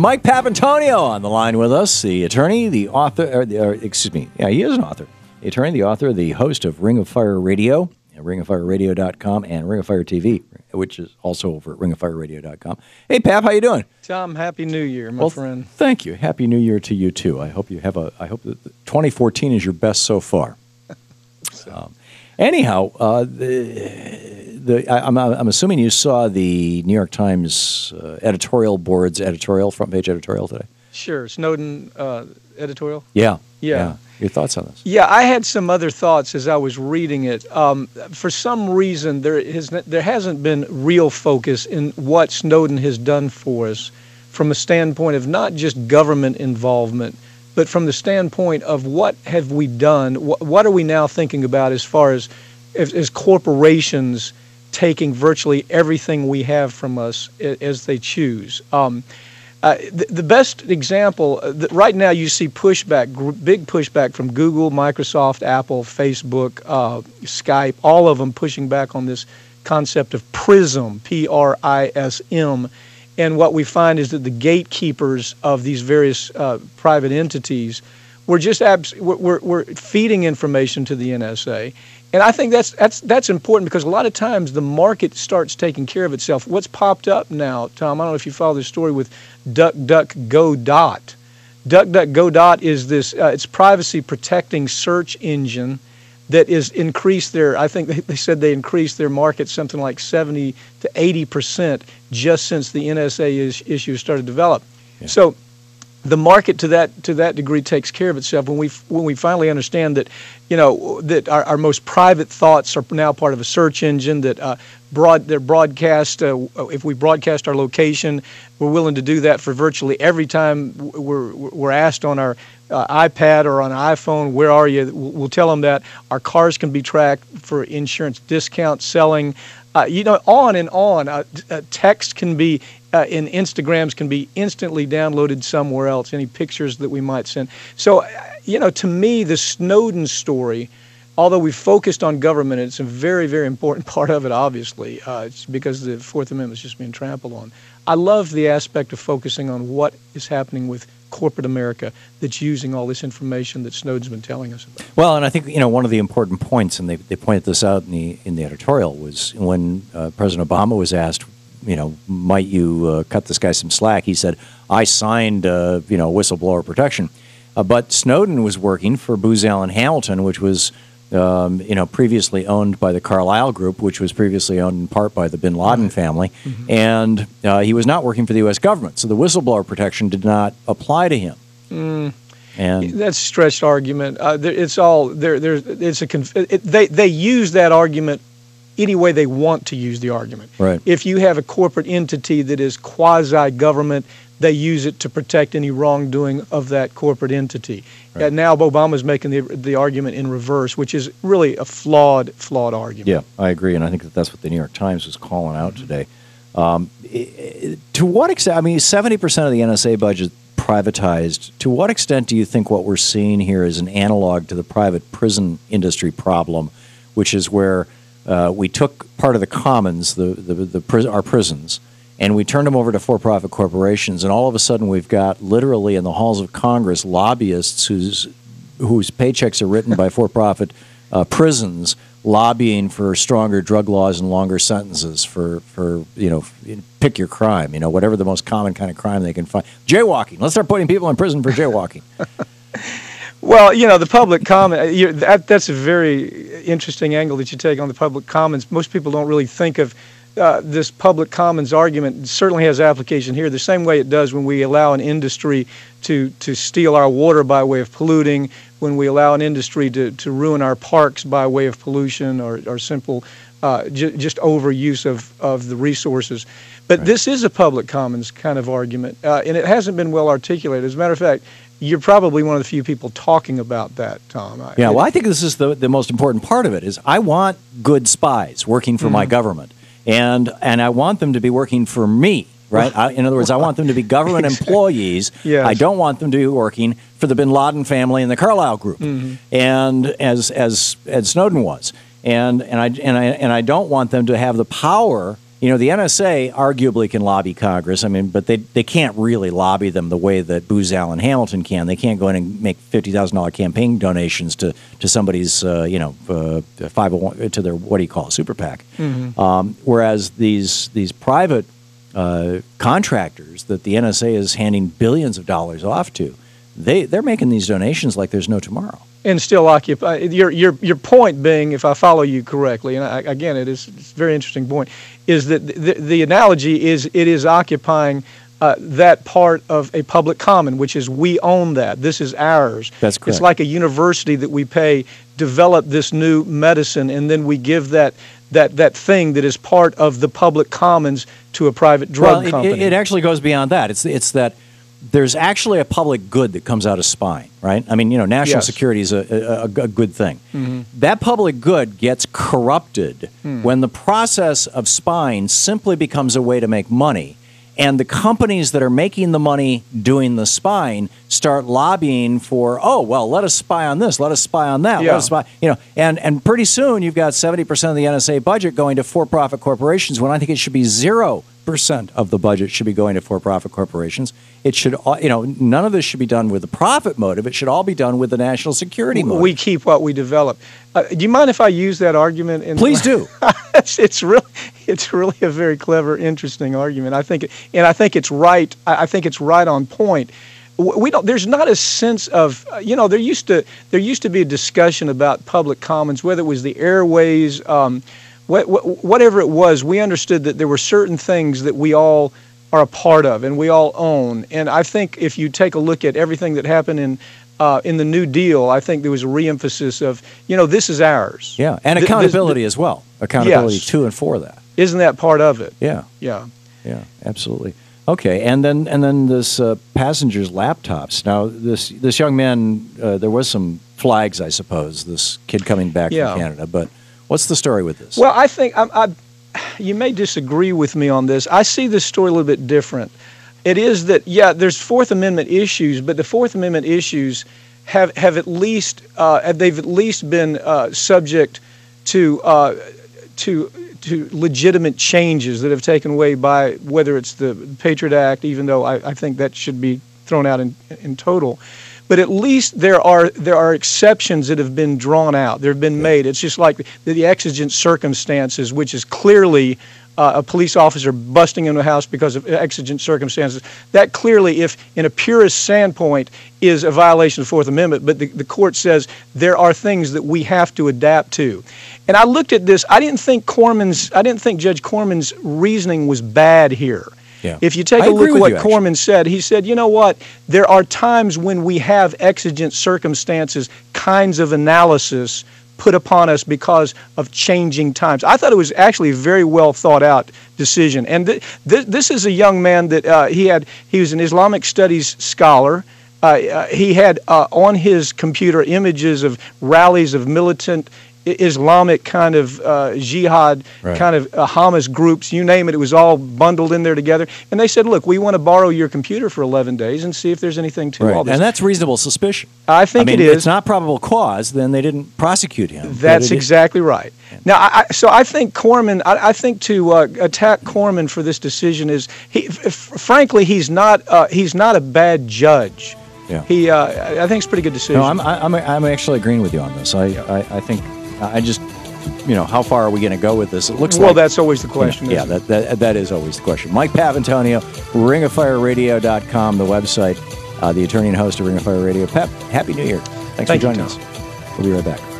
Mike Papantonio on the line with us, the attorney, the author, excuse me, yeah, he is an author. The attorney, the author, the host of Ring of Fire Radio, ringofireradio.com, and Ring of Fire TV, which is also over at ringofireradio.com. Hey, Pap, how you doing? Tom, Happy New Year, my friend. Thank you. Happy New Year to you, too. I hope that 2014 is your best so far. Anyhow, I'm assuming you saw the New York Times editorial board's front page editorial today. Sure, Snowden editorial. Yeah. Your thoughts on this? Yeah, I had some other thoughts as I was reading it. For some reason, there hasn't been real focus in what Snowden has done for us from a standpoint of not just government involvement, but from the standpoint of what have we done, what are we now thinking about as far as corporations taking virtually everything we have from us as they choose. The best example, right now you see big pushback from Google, Microsoft, Apple, Facebook, Skype, all of them pushing back on this concept of PRISM, P-R-I-S-M. And what we find is that the gatekeepers of these various private entities were just we're feeding information to the NSA. And I think that's important because a lot of times the market starts taking care of itself. What's popped up now, Tom, I don't know if you follow this story with DuckDuckGo. DuckDuckGo is this, it's privacy protecting search engine that is increased their, I think they said they increased their market something like 70 to 80% just since the NSA issue started to develop. Yeah. So the market to that degree takes care of itself when we finally understand that, you know, that our most private thoughts are now part of a search engine, that they're broadcast. If we broadcast our location, we're willing to do that for virtually every time we're asked on our iPad or on an iPhone, where are you? We'll tell them that. Our cars can be tracked for insurance discount selling. You know, on and on. Text can be in Instagrams can be instantly downloaded somewhere else, any pictures that we might send. So, you know, to me, the Snowden story, although we focused on government, it's a very, very important part of it, obviously, it's because the Fourth Amendment is just being trampled on. I love the aspect of focusing on what is happening with corporate America that's using all this information that Snowden's been telling us about. Well, and I think, you know, one of the important points, and they pointed this out in the editorial, was when President Obama was asked, you know, might you cut this guy some slack? He said, I signed, you know, whistleblower protection. But Snowden was working for Booz Allen Hamilton, which was, you know, previously owned by the Carlyle Group, which was previously owned in part by the Bin Laden family. Mm-hmm. And he was not working for the U.S. government. So the whistleblower protection did not apply to him. And that's a stretched argument. It's all there. They use that argument any way they want to use the argument. Right. If you have a corporate entity that is quasi-government, they use it to protect any wrongdoing of that corporate entity. Right. Now Obama's making the argument in reverse, which is really a flawed argument. Yeah, I agree, and I think that's what the New York Times was calling out today. To what extent, I mean, 70% of the NSA budget privatized. To what extent do you think what we're seeing here is an analog to the private prison industry problem, which is where we took part of the commons, our prisons, and we turned them over to for-profit corporations, and all of a sudden we've got literally in the halls of Congress lobbyists whose paychecks are written by for-profit prisons lobbying for stronger drug laws and longer sentences for you know, pick your crime, you know, whatever the most common kind of crime they can find. Jaywalking. Let's start putting people in prison for jaywalking. Well, you know, the public comment, that's a very interesting angle that you take on the public commons. Most people don't really think of this public commons argument. It certainly has application here the same way it does when we allow an industry to steal our water by way of polluting, when we allow an industry to ruin our parks by way of pollution or simple just overuse of the resources. But right. This is a public commons kind of argument, and it hasn't been well articulated. As a matter of fact, you're probably one of the few people talking about that, Tom. Yeah, well, I think this is the most important part of it, is I want good spies working for my government, and I want them to be working for me, right? In other words, I want them to be government employees. Yes. I don't want them to be working for the Bin Laden family and the Carlyle Group, and as Ed Snowden was. And I don't want them to have the power the NSA arguably can lobby Congress. I mean, but they can't really lobby them the way that Booz Allen Hamilton can. They can't go in and make $50,000 campaign donations to somebody's 501 to their, what do you call it, super PAC. Whereas these private contractors that the NSA is handing billions of dollars off to, they're making these donations like there's no tomorrow. And still occupy. Your point being, if I follow you correctly, and again, it's a very interesting point, is that the analogy is it is occupying that part of a public common, which is we own that. This is ours. That's correct. It's like a university that we pay develop this new medicine, and then we give that thing that is part of the public commons to a private drug company. It actually goes beyond that. It's that there's actually a public good that comes out of spying, right? I mean, national security is a good thing. That public good gets corrupted when the process of spying simply becomes a way to make money. And the companies that are making the money doing the spying start lobbying for, oh, well, let us spy on this, let us spy on that, let us spy, and pretty soon you've got 70% of the NSA budget going to for-profit corporations when I think it should be 0% of the budget should be going to for-profit corporations. It should, none of this should be done with a profit motive. It should all be done with the national security motive. We keep what we develop. Do you mind if I use that argument? Please do. It's really a very clever, interesting argument. I think it's right. I think it's right on point. There's not a sense of, there used to be a discussion about public commons, whether it was the airways, whatever it was. We understood that there were certain things that we all are a part of and we all own. And I think if you take a look at everything that happened in the New Deal, I think there was a reemphasis of, this is ours. Yeah, and accountability as well. Accountability to and for that. Isn't that part of it? Yeah. Yeah. Yeah, absolutely. Okay, and then this passengers' laptops. Now, this young man, there was some flags, I suppose, this kid coming back from Canada, but what's the story with this? Well, I think you may disagree with me on this. I see this story a little bit different. It is that, there's Fourth Amendment issues, but the Fourth Amendment issues have at least been subject to legitimate changes that have taken away by whether it's the Patriot Act, even though I think that should be thrown out in total. But at least there are exceptions that have been drawn out. They've been made. It's just like the exigent circumstances, which is clearly a police officer busting into a house because of exigent circumstances. That clearly, if in a purist standpoint, is a violation of the Fourth Amendment. But the court says there are things that we have to adapt to. And I looked at this. I didn't think Judge Corman's reasoning was bad here. Yeah. If you take a look at what Corman said, he said, you know what, there are times when we have exigent circumstances, kinds of analysis put upon us because of changing times. I thought it was actually a very well thought out decision. And this is a young man that he was an Islamic studies scholar. He had on his computer images of rallies of militant Islamic kind of jihad, kind of Hamas groups, you name it, it was all bundled in there together. And they said, look, we want to borrow your computer for 11 days and see if there's anything to all this. And that's reasonable suspicion. I think it is. If it's not probable cause, then they didn't prosecute him. That's exactly right. Now, I think Corman, I think to attack Corman for this decision is, frankly, he's not a bad judge. Yeah. I think it's a pretty good decision. No, I'm actually agreeing with you on this. I think I just, how far are we going to go with this? It looks like, that's always the question. That is always the question. Mike Papantonio, ringofireradio.com, the website, the attorney and host of Ring of Fire Radio. Pep, Happy New Year. Thanks for joining us. We'll be right back.